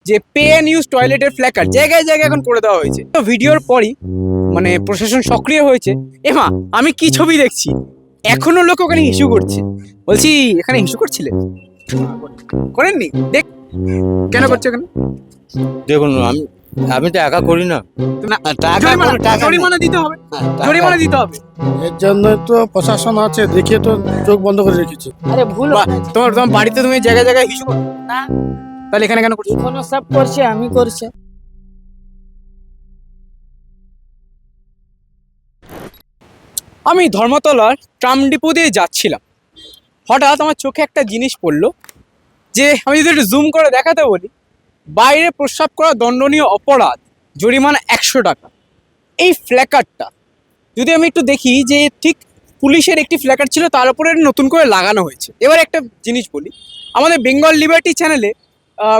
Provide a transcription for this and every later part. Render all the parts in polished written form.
যে pay and use টয়লেটের ফ্ল্যাকার জায়গায় জায়গায় এখন করে দেওয়া হয়েছে। তো ভিডিওর পরই মানে প্রশাসন সক্রিয় হয়েছে। এমা আমি কি ছবি দেখছি, এখনো লোক ওখানে ইস্যু করছে। বলছি এখানে ইস্যু করছিলে, করেননি? দেখ কেন করছে ওখানে? দেখুন আমি তো একা করি না। জরিমানা দিতে হবে, জরিমানা দিতে হবে। এর জন্য তো প্রশাসন আছে, দেখিয়ে তো চোখ বন্ধ করে রেখেছে। আরে ভুল তোমার তোমার বাড়িতে তুমি জায়গায় জায়গায় ইস্যু করো না, তাহলে এখানে কেন করছো? এখনো সব করছে, আমি করছে। আমি ধর্মতলার ট্রাম ডিপো দিয়ে যাচ্ছিলাম, হঠাৎ আমার চোখে একটা জিনিস পড়লো। যে আমি যদি একটু জুম করে দেখাতে বলি, বাইরে প্রস্রাব করা দণ্ডনীয় অপরাধ, জরিমানা 100 টাকা। এই ফ্ল্যাকারটা যদি আমি একটু দেখি, যে ঠিক পুলিশের একটি ফ্ল্যাকার ছিল, তার উপরে নতুন করে লাগানো হয়েছে। এবার একটা জিনিস বলি, আমাদের বেঙ্গল লিবার্টি চ্যানেলে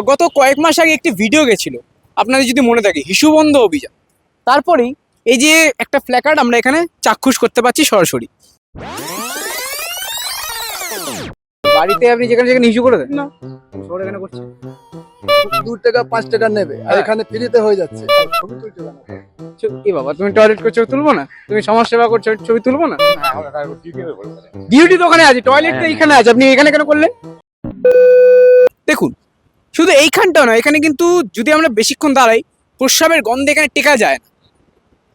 গত কয়েক মাস আগে একটি ভিডিও গেছিল, আপনাদের যদি মনে থাকে, হিসুবন্ধ অভিযান। তারপরেই এই যে একটা ফ্ল্যাকার্ড আমরা এখানে চাক্ষুষ করতে পারছি সরাসরি। বাড়িতে আপনি যেখানে যেখানে ইস্যু করে দেন না, শহরে এখানে করছে 2 টাকা 5 টাকা নেবে, আর হ্যাঁ। এখানে ফ্রিতে হয়ে যাচ্ছে। ছবি তুলতে হবে না। এ বাবা, তুমি টয়লেট করছো, তুলবো না? তুমি সমাজ সেবা করছো, ছবি তুলবো না? ডিউটি তো ওখানে আছে, টয়লেট তো এইখানে আছে, আপনি এখানে কেন করলেন? দেখুন, শুধু এইখানটাও না, এখানে কিন্তু যদি আমরা বেশিক্ষণ দাঁড়াই, প্রস্রাবের গন্ধে এখানে টেকা যায় না।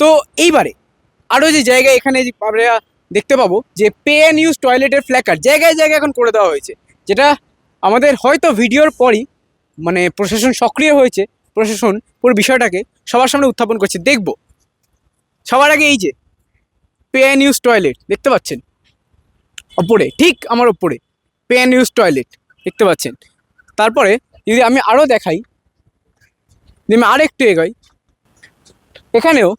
তো এইবারে আরও যে জায়গায় এখানে আমরা দেখতে পাবো যে পে অ্যান্ড ইউজ টয়লেটের ফ্ল্যাকার জায়গায় জায়গায় এখন করে দেওয়া হয়েছে, যেটা আমাদের হয়তো ভিডিওর পরই মানে প্রশাসন সক্রিয় হয়েছে। প্রশাসন পুরো বিষয়টাকে সবার সামনে উত্থাপন করছে। দেখব সবার আগে এই যে পে অ্যান্ড ইউজ টয়লেট দেখতে পাচ্ছেন, ওপরে ঠিক আমার ওপরে পে অ্যান্ড ইউজ টয়লেট দেখতে পাচ্ছেন। তারপরে যদি আমি আরও দেখাই, যদি আমি আরেকটু এগোই, এখানেও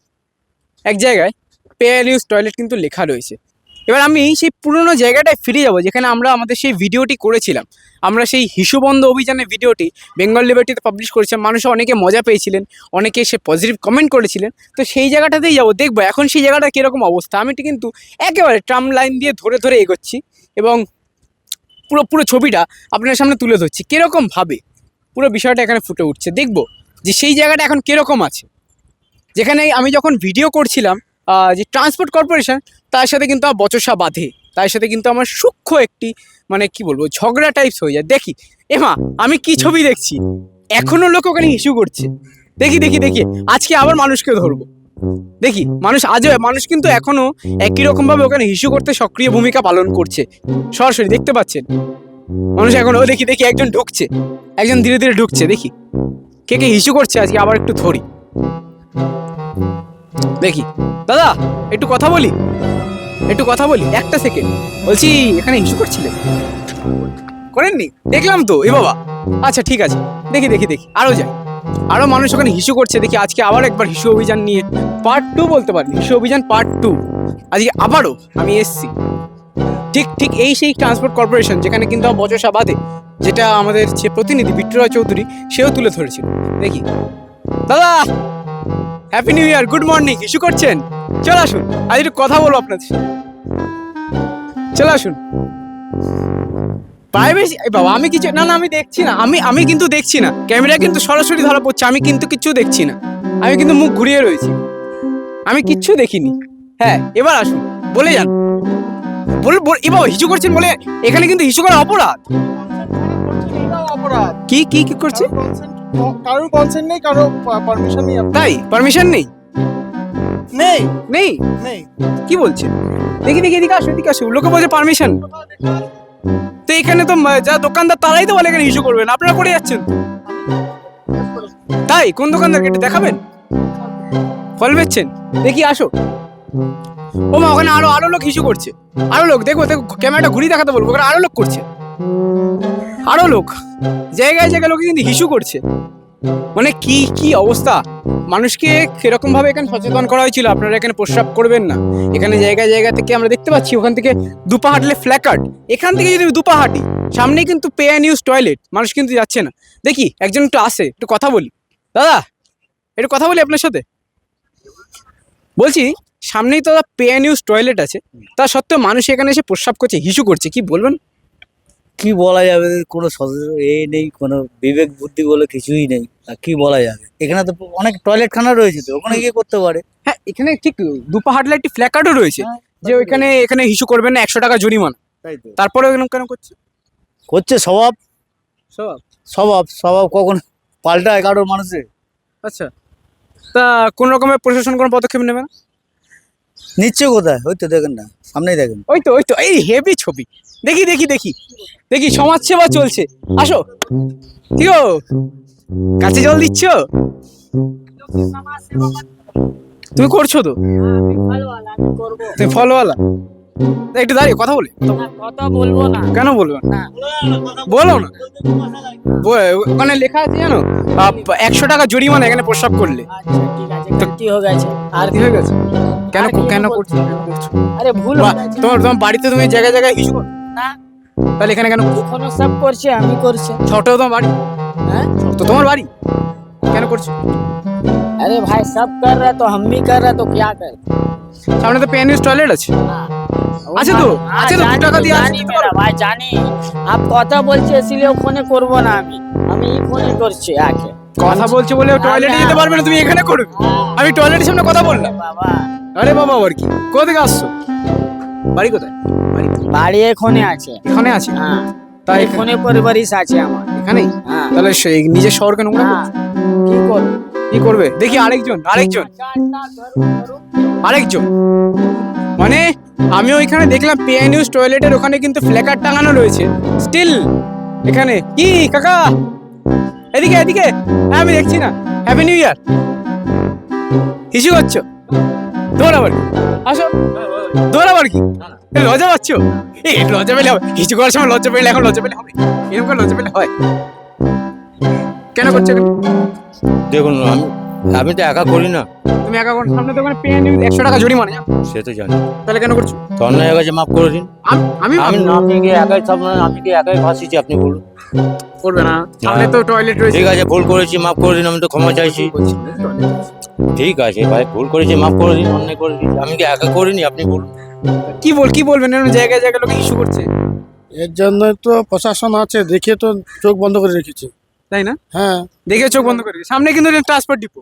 এক জায়গায় পে অ্যান্ড ইউজ টয়লেট কিন্তু লেখা রয়েছে। এবার আমি সেই পুরনো জায়গাটায় ফিরে যাব, যেখানে আমরা আমাদের সেই ভিডিওটি করেছিলাম। আমরা সেই হিসুবন্ধ অভিযানের ভিডিওটি বেঙ্গল লিবার্টিতে পাবলিশ করেছিলাম। মানুষ অনেকে মজা পেয়েছিলেন, অনেকে সে পজিটিভ কমেন্ট করেছিলেন। তো সেই জায়গাটাতেই যাবো, দেখবো এখন সেই জায়গাটা কীরকম অবস্থা। আমি কিন্তু একেবারে ট্রাম লাইন দিয়ে ধরে ধরে এগোচ্ছি এবং পুরো পুরো ছবিটা আপনার সামনে তুলে ধরছি, কীরকমভাবে পুরো বিষয়টা এখানে ফুটে উঠছে। দেখবো যে সেই জায়গাটা এখন কীরকম আছে। যেখানে আমি যখন ভিডিও করছিলাম, যে ট্রান্সপোর্ট কর্পোরেশন, তার সাথে কিন্তু আমার বচসা বাঁধে, তার সাথে কিন্তু আমার সূক্ষ্ম একটি মানে কি বলবো ঝগড়া টাইপস হয়ে যায়। দেখি এমা আমি কি ছবি দেখছি, এখনো লোক ওখানে ইস্যু করছে। দেখি দেখি দেখি আজকে আবার মানুষকে ধরবো। দেখি মানুষ কিন্তু এখনো একই রকম ভাবে ওখানে ইস্যু করতে সক্রিয় ভূমিকা পালন করছে। সরাসরি দেখতে পাচ্ছেন মানুষ এখনো। দেখি দেখি একজন ঢুকছে, একজন ধীরে ধীরে ঢুকছে। দেখি কে কে ইস্যু করছে আজকে, আবার একটু ধরি। দেখি দাদা একটু কথা বলি, একটু কথা বলি, একটা সেকেন্ড। বলছি এখানে ইস্যু করছিলেন, করেননি? দেখলাম তো এ বাবা। আচ্ছা ঠিক আছে, দেখি দেখি দেখি আরও যাই, আরও মানুষ ওখানে হিসু করছে। দেখি আজকে আবার একবার হিসু অভিযান নিয়ে পার্ট 2 বলতে পারি, হিসু অভিযান পার্ট 2 আজকে আবারও আমি এসছি। ঠিক ঠিক এই সেই ট্রান্সপোর্ট কর্পোরেশন, যেখানে কিন্তু আমার বচসা বাঁধে, যেটা আমাদের যে প্রতিনিধি বিট্টুরায় চৌধুরী সেও তুলে ধরেছিল। দেখি দাদা, happy new year, good morning. Issue করছেন? চলে আসুন, আজ একটু কথা বলবো আপনাদের। চলে আসুন। প্রাইভেসি বাবা, আমি কিছু না, আমি দেখছি না, আমি কিন্তু দেখছি না, ক্যামেরা কিন্তু সরাসরি ধরা পড়ছে, আমি কিন্তু কিচ্ছু দেখছি না, আমি কিন্তু মুখ ঘুরিয়ে রয়েছি, আমি কিচ্ছু দেখিনি। হ্যাঁ এবার আসুন, বলে যান, এ বাবা হিসু করছেন বলে এখানে কিন্তু হিসু করা অপরাধ। অপরাধ। কি কি কি করছে? কারোর কনসেন্ট নেই, কারো পারমিশন নেই। তাই পারমিশন নেই? নেই নেই নেই। কি বলছে? দেখি দেখি এদিকে আসো, এদিকে আসো। লোকে বলছে পারমিশন। তো এখানে তো যা দোকানদার তারাই তো বলে এখানে ইস্যু করবেন, আপনারা করে যাচ্ছেন তো। তাই কোন দোকানদারকে একটু দেখাবেন, ফল বেচছেন? দেখি আসো। ও মা, ওখানে আরো আরো লোক ইস্যু করছে, আরো লোক। দেখো দেখো, ক্যামেরাটা ঘুরিয়ে দেখাতে বলবো, ওখানে আরো লোক করছে, আরো লোক জায়গায় জায়গায় লোকে কিন্তু ইস্যু করছে। মানে কি কি অবস্থা। মানুষকে সেরকম ভাবে এখানে সচেতন করা হয়েছিল, আপনারা এখানে প্রস্রাব করবেন না। এখানে জায়গায় জায়গা থেকে আমরা দেখতে পাচ্ছি, ওখান থেকে দুপা হাঁটলে ফ্ল্যাকার্ড, এখান থেকে যদি দুপা হাঁটি সামনেই কিন্তু পে অ্যান্ড ইউজ টয়লেট, মানুষ কিন্তু যাচ্ছে না। দেখি একজন একটু আসে, একটু কথা বলি। দাদা একটু কথা বলি আপনার সাথে। বলছি সামনেই তো পে অ্যান্ড ইউজ টয়লেট আছে, তা সত্ত্বেও মানুষ এখানে এসে প্রস্রাব করছে, হিসু করছে, কি বলবেন? কি বলা যাবে, কোনো নেই, কোনো বিবেক বুদ্ধি বলে কিছুই নেই। কি বলা যাবে, এখানে তো অনেক টয়লেট খানা রয়েছে, তো ওখানে গিয়ে করতে পারে। হ্যাঁ, এখানে ঠিক দুপা হাঁটলে একটি ফ্ল্যাকার্ডও রয়েছে যে ওইখানে এখানে হিসু করবেন না, 100 টাকা জরিমানা। তাই তো তারপরে এরকম কেন করছে? করছে স্বভাব, সব স্বভাব স্বভাব কখন পাল্টায় কারোর মানুষের। আচ্ছা, তা কোন রকমের প্রশাসন কোনো পদক্ষেপ নেবে না? নিচ্ছে কোথায়, ওই তো দেখেন না, সামনেই দেখেন। ওই তো এই হেভি ছবি, দেখি দেখি দেখি দেখি সমাজ সেবা চলছে। আসো, কি গো, কাছে জল দিচ্ছ? তুমি করছো তো, তুমি ফলওয়ালা? তা একটু দাঁড়িয়ে কথা বলি। কথা বলবো না। কেন বলবো না? বলো না। ওখানে লেখা আছে জানো, 100 টাকা জরিমানা এখানে প্রস্রাব করলে। আচ্ছা ঠিক আছে, গলতি হয়ে গেছে। আর কি হয়ে গেছে? কেন আর কি কেন করছো? করছো? আরে ভুল বা, হয়ে গেছে। তোমার তোমার বাড়িতে তুমি জায়গায় জায়গায় হিসু করো না, তাহলে এখানে কেন করছো? এখনো সব করছে, আমি করছে। ছোট তোমার বাড়ি, হ্যাঁ, তো তোমার বাড়ি কেন করছো? अरे भाई सब कर रहा है तो हम भी कर रहे हैं, तो क्या कर। সামনে তো পেন ইউজ টয়লেট আছে। আছে তো, আছে তো, 2 টাকা দিয়ে আছে, জানি দিতে মেরা পারো। ভাই জানি। আপ কথা বলছে এসিলিয়ে ফোনে করব না আমি এই ফোনে করছি আকে। কথা বলছে বলে টয়লেটে যেতে পারবে না, তুমি এখানে করবে। আমি টয়লেটের সামনে কথা বললাম। বাবা আরে বাবা, আবার কি? কোথা থেকে আসছো? বাড়ি কোথায়? বাড়ি বাড়ি এখানে আছে। এখানে আছে? হ্যাঁ, তাই এখানে পরিবারিস আছে আমার। এখানেই? হ্যাঁ, তাহলে সেই নিজের শহরকে নোংরা হ্যাঁ, করছে? কি করব। কি করবে? দেখি আরেকজন আরেকজন মানে আমি ওইখানে দেখলাম পে নিউজ টয়লেটের ওখানে কিন্তু ফ্ল্যাকার টাঙানো রয়েছে স্টিল। এখানে কি কাকা, এদিকে এদিকে, হ্যাঁ আমি দেখছি না। Happy new year. হিসু করছো? দৌড়াবার কি? আসো, দৌড়াবার কি? লজ্জা পাচ্ছ? এই লজ্জা পেলে হবে? হিসু করার সময় লজ্জা পেলে এখন লজ্জা পেলে হবে? এরকম করে লজ্জা পেলে হয়? কেন করছো এখানে? দেখুন আমি তো একা করি না, তুমি একা কোন সামনে তো ওখানে পে নিউজ 100 টাকা জরিমানা, জানো? সে তো জানি। তাহলে কেন করছো? তো অন্যায় হয়ে গেছে, মাফ করে দিন। আমি আমি আপনি কি একাই সব, আমি কি একাই ফাঁসিছি, আপনি বলুন। করবে না, সামনে তো টয়লেট রয়েছে। ঠিক আছে, ভুল করেছি, মাফ করে দিন, আমি তো ক্ষমা চাইছি। ঠিক আছে ভাই, ভুল করেছি, মাফ করে দিন, অন্যায় করে দিন। আমি কি একা করিনি, আপনি বলুন। কি বলবেন? এরকম জায়গায় জায়গায় লোক ইস্যু করছে, এর জন্য তো প্রশাসন আছে, দেখে তো চোখ বন্ধ করে রেখেছে। তাই না? হ্যাঁ, দেখে চোখ বন্ধ করে, সামনে কিন্তু ট্রান্সপোর্ট ডিপো।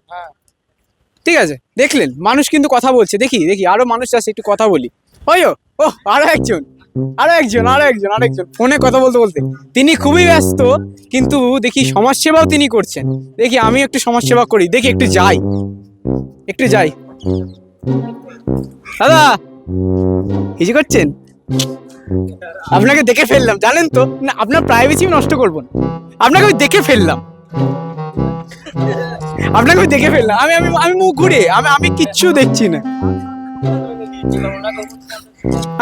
ঠিক আছে, দেখলেন মানুষ কিন্তু কথা বলছে। দেখি দেখি আরো মানুষ আছে, একটু কথা বলি। ও আরো একজন ফোনে কথা বলতে বলতে, তিনি খুবই ব্যস্ত, কিন্তু দেখি সমাজ সেবাও তিনি করছেন। দেখি আমি একটু সমাজ সেবা করি, দেখি একটু যাই। দাদা, কিছু করছেন? আপনাকে দেখে ফেললাম, জানেন তো না, আপনার প্রাইভেসি নষ্ট করবো না। আপনাকে আমি দেখে ফেললাম, আমি মুখ ঘুরে, আমি কিচ্ছু দেখছি না,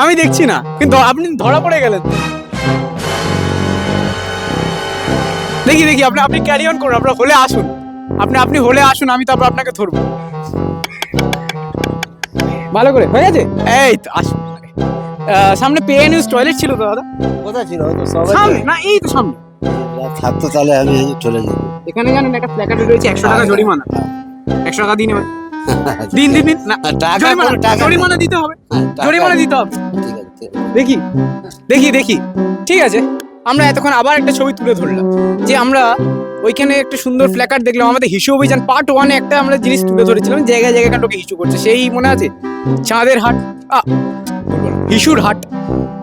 আমি দেখছি না, কিন্তু আপনি ধরা পড়ে গেলেন। দেখি আপনি ক্যারি অন করুন, আপনার হলে আসুন, আপনি হলে আসুন, আমি তারপর আপনাকে ধরবো ভালো করে। হয়ে গেছে? এই তো আসুন। সামনে পে নিউজ টয়লেট ছিল তো দাদা? কোথায় ছিল, হয়তো সবাই সামনে না, এই তো সামনে। থাকতো, তাহলে আমি চলে যাবো। এখানে জানেন একটা প্ল্যাকার্ড রয়েছে 100 টাকা জরিমানা। 100 টাকা দিন এবার। দিন না, জরিমানা দিতে হবে, জরিমানা দিতে হবে। দেখি ঠিক আছে। আমরা এতক্ষণ আবার একটা ছবি তুলে ধরলাম যে আমরা ওইখানে একটা সুন্দর প্ল্যাকার্ড দেখলাম। আমাদের হিসু অভিযান পার্ট 1-এ একটা আমরা জিনিস তুলে ধরেছিলাম, জায়গায় জায়গায় লোকে হিসু করছে, সেই মনে আছে? চাঁদের হাট, হিসুর হাট।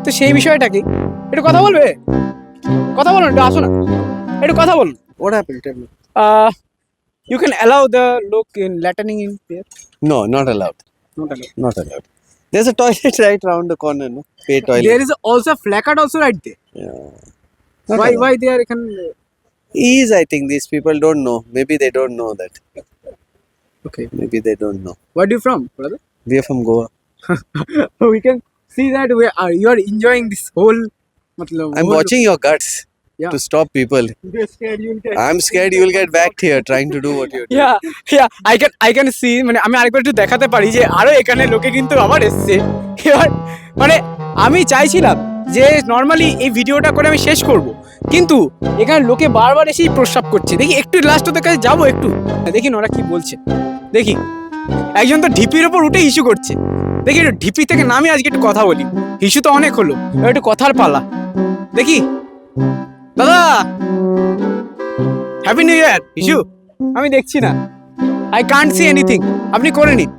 তো সেই বিষয়টাকে একটু কথা বলবে, কথা বলুন, একটু আসো না, একটু কথা বলুন। What happened? Tell me. You can allow the look in latrine in there? No, not allowed. Not allowed. Not allowed. There's a toilet right around the corner, no? Pay toilet. There is also a placard also right there. Yeah. Not Why allowed. they are can? I think these people don't know. Maybe they don't know that. Okay. Maybe they don't know. Where are you from, brother? We are from Goa. We can see that you are enjoying this whole. I'm watching your guts Yeah. to stop people. You're scared you'll get. I'm scared you'll get backed here trying to do what you're doing. Yeah, I can see, মানে আমি আরেকবার একটু দেখাতে পারি যে আরো এখানে লোকে কিন্তু আবার এসছে। এবার মানে আমি চাইছিলাম যে নর্মালি এই ভিডিওটা করে আমি শেষ করব, কিন্তু এখানে লোকে বারবার এসেই প্রস্রাব করছে। দেখি একটু লাস্ট ওদের কাছে যাবো, একটু দেখি ওরা কি বলছে। দেখি একজন তো ঢিপির ওপর উঠে ইস্যু করছে, দেখি একটু ঢিপি থেকে নামে আজকে একটু কথা বলি। ইস্যু তো অনেক হলো, এবার একটু কথার পালা। দেখি দাদা, হ্যাপি নিউ ইয়ার। ইস্যু আমি দেখছি না, আই কান্ট সি এনিথিং। আপনি করে নিন,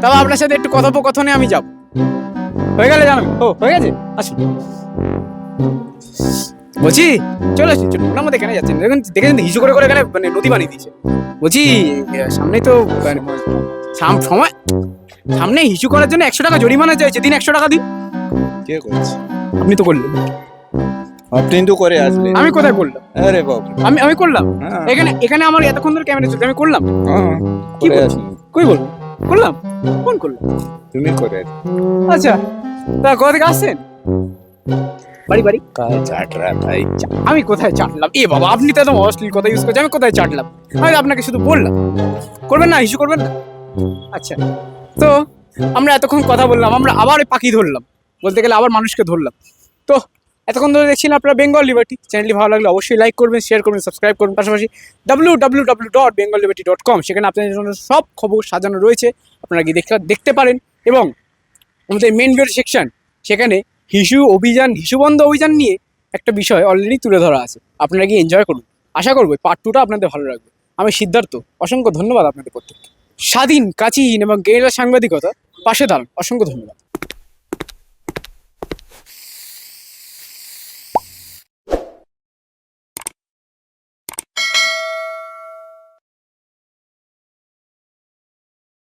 তবে আপনার সাথে একটু কথোপকথনে আমি যাব। হয়ে গেলে জানাবেন। ও হয়ে গেছে, আসুন। বলছি চলে আসুন, চলুন। ওনার মধ্যে কেন যাচ্ছেন? দেখুন, দেখেছেন হিসু করে করে এখানে মানে নদী বানিয়ে দিয়েছে। বলছি সামনেই তো মানে সময়, সামনে হিসু করার জন্য 100 টাকা জরিমানা চাইছে, দিন 100 টাকা দিন। কে করছে? আপনি তো করলেন। আপনি তো করে আসলে। আমি কোথায় করলাম? আরে বাবা, আমি করলাম হ্যাঁ। এখানে এখানে আমার এতক্ষণ ধরে ক্যামেরা চলছে, আমি করলাম। কি করে বলছো? আসলে। কই বলবো করলাম? কোন করলাম? তুমি করে আচ্ছা, তা কোথা থেকে আসছেন? বাড়ি বাড়ি চাটরা ভাই। আমি কোথায় চাটলাম? এ বাবা, আপনি তো একদম অশ্লীল কথা ইউজ করছেন। আমি কোথায় চাটলাম? আমি আপনাকে শুধু বললাম করবেন না, ইস্যু করবেন না। আচ্ছা, তো আমরা এতক্ষণ কথা বললাম, আমরা আবার পাখি ধরলাম, বলতে গেলে আবার মানুষকে ধরলাম। তো এতক্ষণ ধরে দেখছিলেন আপনারা বেঙ্গল লিবার্টি। চ্যানেলটি ভালো লাগলে অবশ্যই লাইক করবেন, শেয়ার করবেন, সাবস্ক্রাইব করবেন। পাশাপাশি www.bengalliberty.com, সেখানে আপনাদের জন্য সব খবর সাজানো রয়েছে, আপনারা গিয়ে দেখতে পারেন। এবং আমাদের মেন ভিডিও সেকশন, সেখানে হিসু বন্ধ অভিযান নিয়ে একটা বিষয় অলরেডি তুলে ধরা আছে, আপনারা গিয়ে এনজয় করুন। আশা করবো পার্ট 2টা আপনাদের ভালো লাগবে। আমি সিদ্ধার্থ, অসংখ্য ধন্যবাদ আপনাদের প্রত্যেককে। স্বাধীন, কাচিহীন এবং গেরিলা সাংবাদিকতা পাশে দাঁড়ান, অসংখ্য ধন্যবাদ।